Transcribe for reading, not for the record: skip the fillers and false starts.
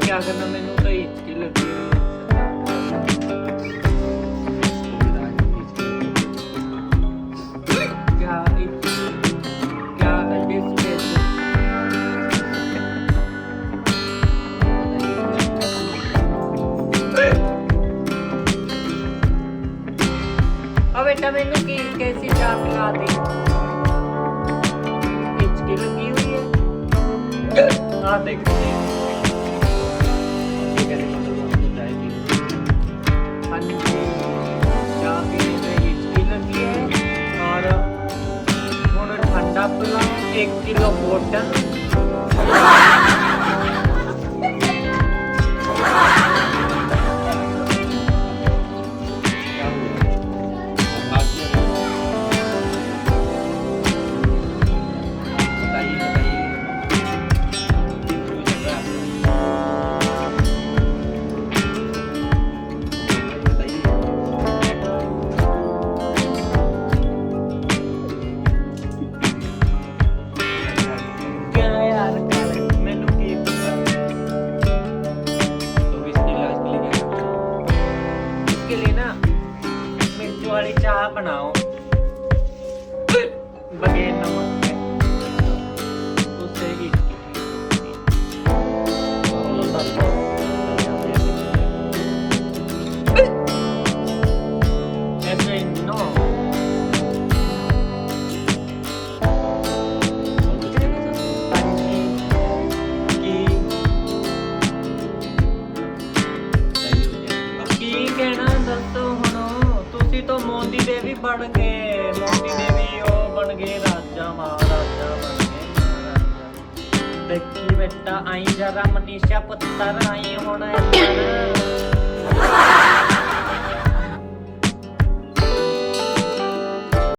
क्या करना मैंने तो हिचकी लगी क्या क्या अब बेटा मैंने की कैसी चाय पिला दी हिचकी लगी हुई है हाँ देखो ठंडा 1 किलो बोतल वाली चाय बनाओ बगैर नमक के उससे ही ऐसे नो की कहना दोस्तों तो मोदी दे भी बन गए मोदी दे भी ओ बन गए राजा महाराजा बन गए देखी बेटा आई जरा मनीषा पुत्र आई होना